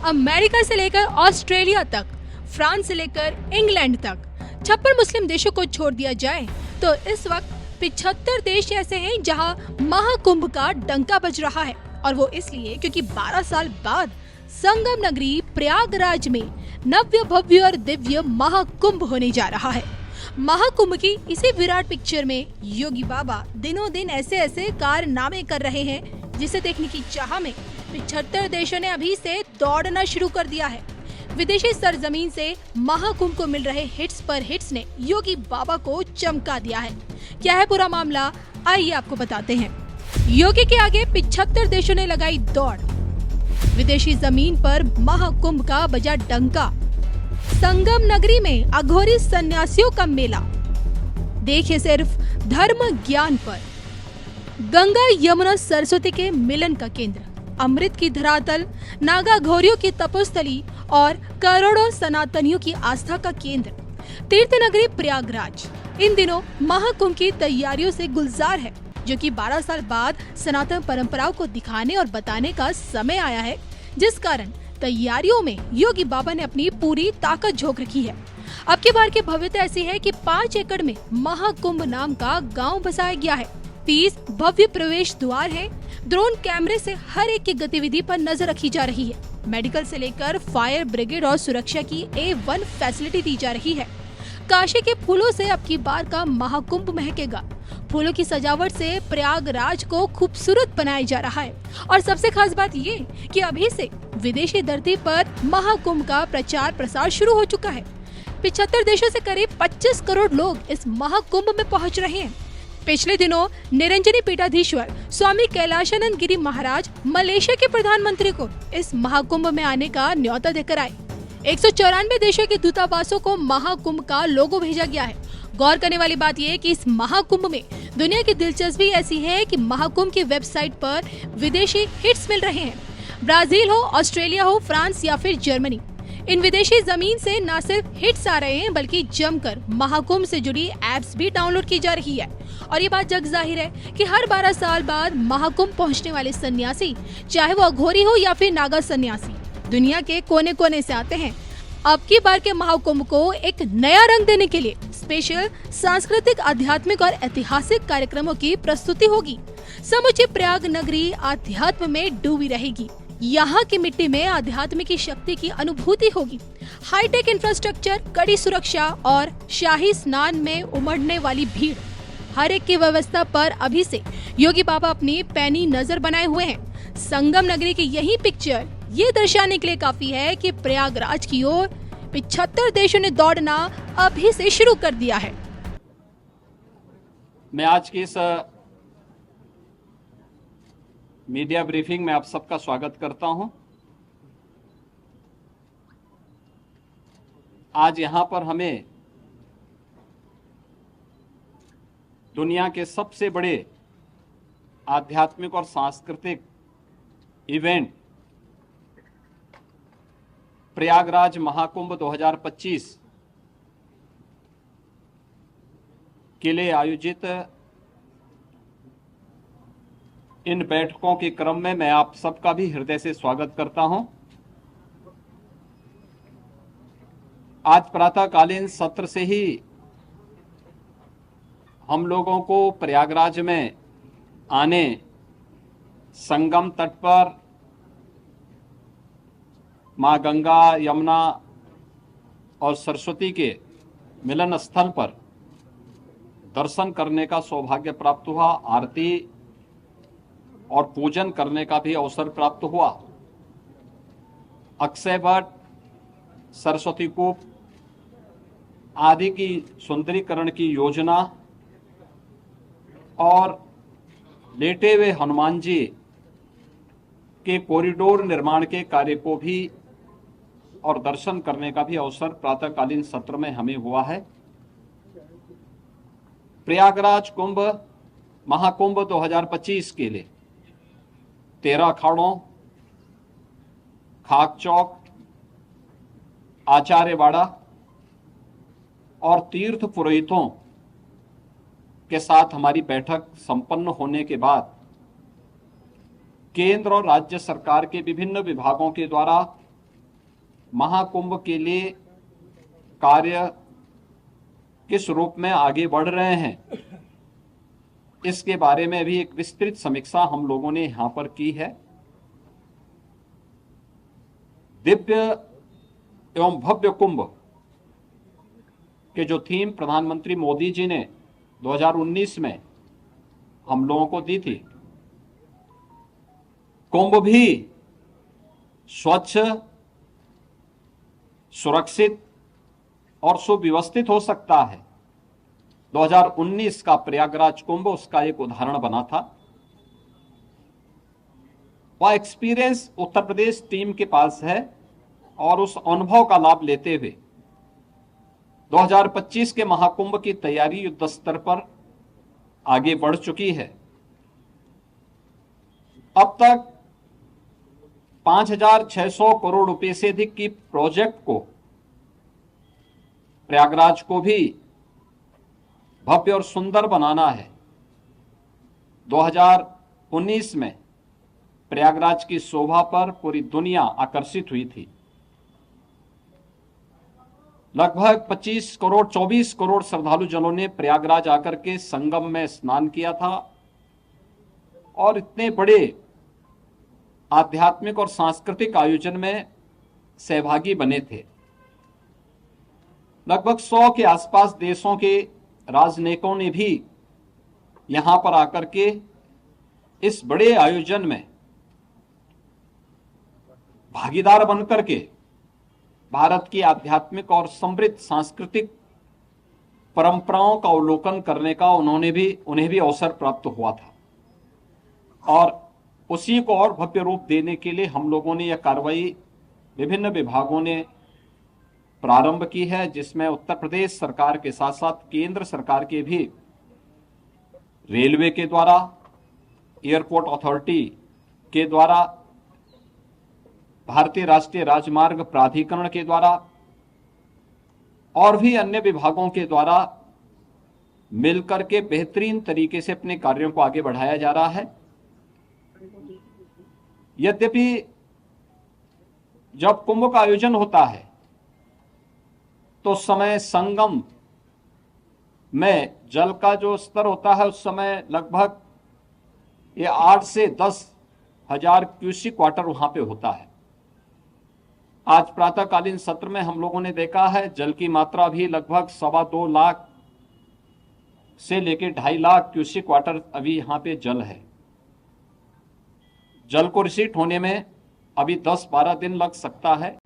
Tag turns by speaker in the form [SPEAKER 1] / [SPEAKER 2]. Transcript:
[SPEAKER 1] America से लेकर Australia तक, फ्रांस से लेकर इंग्लैंड तक 56 मुस्लिम देशों को छोड़ दिया जाए तो इस वक्त 75 देश ऐसे हैं जहां महाकुंभ का डंका बज रहा है। और वो इसलिए क्योंकि 12 साल बाद संगम नगरी प्रयागराज में नव्य भव्य और दिव्य महाकुंभ होने जा रहा है। महाकुंभ की इसी विराट पिक्चर में योगी बाबा दिनों दिन ऐसे ऐसे कारनामे कर रहे हैं जिसे देखने की चाह में 75 देशों ने अभी से दौड़ना शुरू कर दिया है। विदेशी सरजमीन से महाकुंभ को मिल रहे हिट्स पर हिट्स ने योगी बाबा को चमका दिया है। क्या है पूरा मामला, आइए आपको बताते हैं। योगी के आगे 75 देशों ने लगाई दौड़, विदेशी जमीन पर महाकुंभ का बजा डंका, संगम नगरी में अघोरी सन्यासियों का मेला, देखिए सिर्फ धर्म ज्ञान पर। गंगा यमुना सरस्वती के मिलन का केंद्र, अमृत की धरातल, नागा घोरियों की तपोस्थली और करोड़ों सनातनियों की आस्था का केंद्र तीर्थ नगरी प्रयागराज इन दिनों महाकुंभ की तैयारियों से गुलजार है, जो कि 12 साल बाद सनातन परंपराओं को दिखाने और बताने का समय आया है, जिस कारण तैयारियों में योगी बाबा ने अपनी पूरी ताकत झोंक रखी है। अब की बार की भव्यता ऐसी है कि 5 एकड़ में महाकुंभ नाम का गांव बसाया गया है। 30 भव्य प्रवेश द्वार है। ड्रोन कैमरे से हर एक की गतिविधि पर नजर रखी जा रही है। मेडिकल से लेकर फायर ब्रिगेड और सुरक्षा की A1 फैसिलिटी दी जा रही है। काशी के फूलों से अब की बार का महाकुंभ महकेगा। फूलों की सजावट से प्रयागराज को खूबसूरत बनाया जा रहा है। और सबसे खास बात ये कि अभी से विदेशी धरती पर महाकुंभ का प्रचार प्रसार शुरू हो चुका है। 75 देशों से करीब 25 करोड़ लोग इस महाकुंभ में पहुंच रहे हैं। पिछले दिनों निरंजनी पीठाधीश्वर स्वामी कैलाशानंद गिरी महाराज मलेशिया के प्रधानमंत्री को इस महाकुंभ में आने का न्योता देकर आए। 194 देशों के दूतावासों को महाकुंभ का लोगो भेजा गया है। गौर करने वाली बात यह है कि इस महाकुंभ में दुनिया की दिलचस्पी ऐसी है कि महाकुंभ की वेबसाइट पर विदेशी हिट्स मिल रहे हैं। ब्राजील हो, ऑस्ट्रेलिया हो, फ्रांस या फिर जर्मनी, इन विदेशी जमीन से न सिर्फ हिट्स आ रहे हैं बल्कि जमकर महाकुंभ से जुड़ी एप्स भी डाउनलोड की जा रही है। और ये बात जग जाहिर है कि हर 12 साल बाद महाकुंभ पहुंचने वाले सन्यासी, चाहे वो अघोरी हो या फिर नागा सन्यासी, दुनिया के कोने कोने से आते हैं। अब की बार के महाकुंभ को एक नया रंग देने के लिए स्पेशल सांस्कृतिक, आध्यात्मिक और ऐतिहासिक कार्यक्रमों की प्रस्तुति होगी। समूची प्रयाग नगरी आध्यात्म में डूबी रहेगी। यहाँ की मिट्टी में आध्यात्म की शक्ति की अनुभूति होगी। हाईटेक इंफ्रास्ट्रक्चर, कड़ी सुरक्षा और शाही स्नान में उमड़ने वाली भीड़, हर एक की व्यवस्था पर अभी से योगी बाबा अपनी पैनी नजर बनाए हुए हैं। संगम नगरी की यही पिक्चर ये दर्शाने के लिए काफी है कि प्रयागराज की ओर 75 देशों ने दौड़ना अभी से शुरू कर दिया है।
[SPEAKER 2] मैं आज की इस मीडिया ब्रीफिंग में आप सबका स्वागत करता हूं। आज यहां पर हमें दुनिया के सबसे बड़े आध्यात्मिक और सांस्कृतिक इवेंट प्रयागराज महाकुंभ 2025 के लिए आयोजित इन बैठकों के क्रम में मैं आप सबका भी हृदय से स्वागत करता हूं। आज प्रातःकालीन सत्र से ही हम लोगों को प्रयागराज में आने, संगम तट पर मां गंगा, यमुना और सरस्वती के मिलन स्थल पर दर्शन करने का सौभाग्य प्राप्त हुआ। आरती और पूजन करने का भी अवसर प्राप्त हुआ। अक्षय वट, सरस्वती कूप आदि की सुंदरीकरण की योजना और लेटे हुए हनुमान जी के कॉरिडोर निर्माण के कार्य को भी और दर्शन करने का भी अवसर प्रातःकालीन सत्र में हमें हुआ है। प्रयागराज कुंभ महाकुंभ 2025 के लिए 13 अखाड़ों, खाक चौक, आचार्यवाड़ा और तीर्थ पुरोहितों के साथ हमारी बैठक संपन्न होने के बाद केंद्र और राज्य सरकार के विभिन्न विभागों के द्वारा महाकुंभ के लिए कार्य किस रूप में आगे बढ़ रहे हैं, इसके बारे में भी एक विस्तृत समीक्षा हम लोगों ने यहां पर की है। दिव्य एवं भव्य कुंभ के जो थीम प्रधानमंत्री मोदी जी ने 2019 में हम लोगों को दी थी, कुंभ भी स्वच्छ, सुरक्षित और सुव्यवस्थित हो सकता है। 2019 का प्रयागराज कुंभ उसका एक उदाहरण बना था। वह एक्सपीरियंस उत्तर प्रदेश टीम के पास है और उस अनुभव का लाभ लेते हुए 2025 के महाकुंभ की तैयारी युद्ध स्तर पर आगे बढ़ चुकी है। अब तक 5,600 करोड़ रुपए से अधिक की प्रोजेक्ट को, प्रयागराज को भी भव्य और सुंदर बनाना है। 2019 में प्रयागराज की शोभा पर पूरी दुनिया आकर्षित हुई थी। लगभग 24 करोड़ श्रद्धालु जनों ने प्रयागराज आकर के संगम में स्नान किया था और इतने बड़े आध्यात्मिक और सांस्कृतिक आयोजन में सहभागी बने थे। लगभग 100 के आसपास देशों के राजनयिकों ने भी यहां पर आकर के इस बड़े आयोजन में भागीदार बनकर के भारत की आध्यात्मिक और समृद्ध सांस्कृतिक परंपराओं का अवलोकन करने का उन्हें भी अवसर प्राप्त हुआ था। और उसी को और भव्य रूप देने के लिए हम लोगों ने यह कार्रवाई विभिन्न विभागों ने प्रारंभ की है, जिसमें उत्तर प्रदेश सरकार के साथ साथ केंद्र सरकार के भी रेलवे के द्वारा, एयरपोर्ट अथॉरिटी के द्वारा, भारतीय राष्ट्रीय राजमार्ग प्राधिकरण के द्वारा और भी अन्य विभागों के द्वारा मिलकर के बेहतरीन तरीके से अपने कार्यों को आगे बढ़ाया जा रहा है। यद्यपि जब कुंभ का आयोजन होता है तो उस समय संगम में जल का जो स्तर होता है उस समय लगभग ये 8 से 10 हजार क्यूसिक वाटर वहां पे होता है। आज प्रातःकालीन सत्र में हम लोगों ने देखा है जल की मात्रा भी लगभग 2.25 लाख से लेकर 2.5 लाख क्यूसिक वाटर अभी यहाँ पे जल है। जल को रिसीट होने में अभी 10-12 दिन लग सकता है।